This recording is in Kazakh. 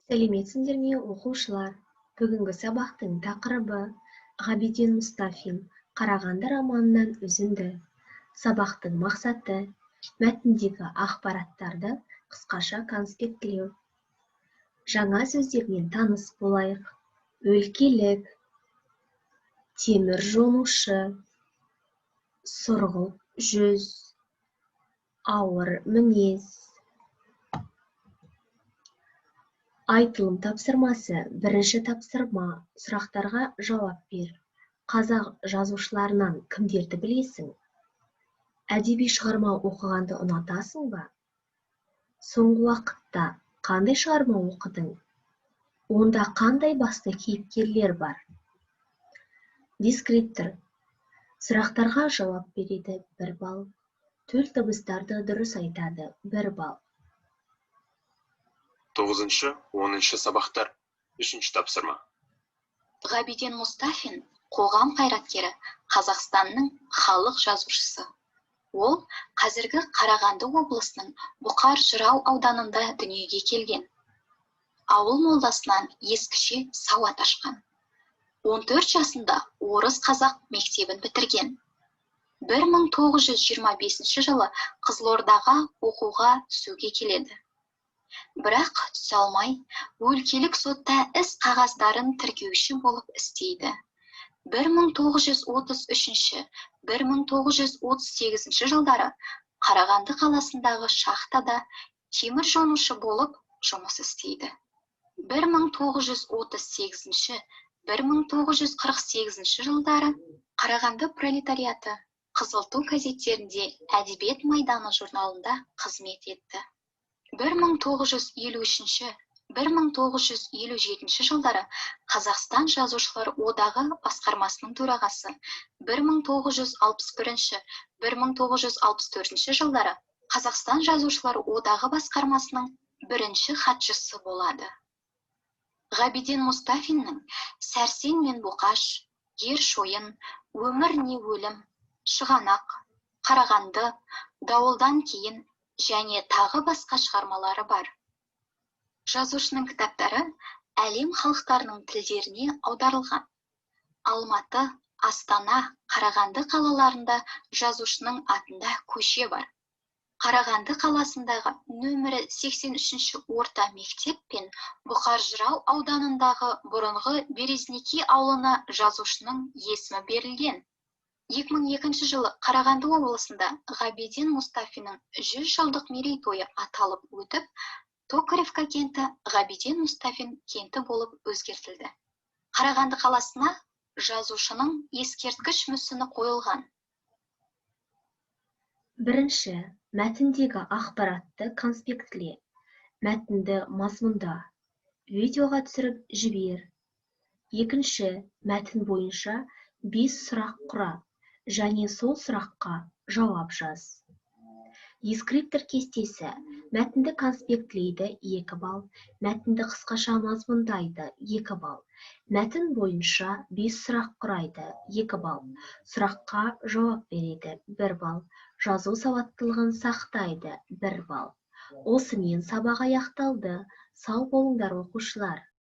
Сәлеметсіңдер ме, оқушылар? Бүгінгі сабақтың тақырыбы Ғабиден Мұстафин «Қарағанды» романынан үзінді. Сабақтың мақсаты мәтіндегі ақпараттарды қысқаша конспектлеу. Жаңа сөздермен таныс болайық. Өлкелік, темір жонушы, сұрғылт жүз, ауыр мінез. Айтылым тапсырмасы. Бірінші тапсырма. Сұрақтарға жауап бер. Қазақ жазушыларынан кімдерді білесің? Әдеби шығарма оқығанды ұнатасың ба? Соңғы уақытта қандай шығарма оқыдың? Онда қандай басты кейіпкерлер бар? Дескриптор. Сұрақтарға жауап береді 1 балл. Төл дыбыстарды дұрыс айтады 1 балл. 9-10 сабақтар. 3-ші тапсырма. Ғабиден Мұстафин қоғам қайраткері, Қазақстанның халық жазушысы. Ол қазіргі Қарағанды облысының Бұқар Жырау ауданында дүниеге келген. Ауыл молдасынан ескіше сауат ашқан. 14 жасында орыс қазақ мектебін бітірген. 1925 жылы Қызылордаға оқуға түсуге келеді. Бірақ түсе алмай, өлкелік сотта іс қағаздарын тіркеуші болып істейді. 1933-1938 жылдары Қарағанды қаласындағы шахтада темір жонушы болып жұмыс істейді. 1938-1948 жылдары Қарағанды пролетариаты Қызыл ту газеттерінде әдебиет майданы журналында қызмет етті. 1953-1957 жылдары Қазақстан жазушылар одағы басқармасының төрағасы, 1961-1964 жылдары Қазақстан жазушылар одағы басқармасының бірінші хатшысы болады. Ғабиден Мұстафиннің «Сәрсен мен Боқаш», «Ер шойын», «Өмір не өлім», «Шығанақ», «Қарағанды», «Дауылдан кейін» және тағы басқа шығармалары бар. Жазушының кітаптары әлем халықтарының тілдеріне аударылған. Алматы, Астана, Қарағанды қалаларында жазушының атында көше бар. Қарағанды қаласындағы нөмірі 83 орта мектеп пен Бұқар Жырау ауданындағы бұрынғы Березники ауылына жазушының есімі берілген. 2002 жылы Қарағанды облысында Ғабиден Мұстафиннің 100 жылдық мерейтойы аталып өтіп, Токаревка кенті Ғабиден Мұстафин кенті болып өзгертілді. Қарағанды қаласына жазушының ескерткіш мүсіні қойылған. Бірінші, мәтіндегі ақпаратты конспектле. Мәтінді мазмұнда. Видеоға түсіріп жібер. Екінші, мәтін бойынша 5 сұрақ құра және сол сұраққа жауап жаз. Дескриптор кестесі. Мәтінді конспектлейді 2 балл, мәтінді қысқаша мазмұндайды 2 балл, мәтін бойынша 5 сұрақ құрайды 2 балл, сұраққа жауап береді 1 балл, жазу сауаттылығын сақтайды 1 балл. Осымен сабақ аяқталды. Сау болыңдар оқушылар.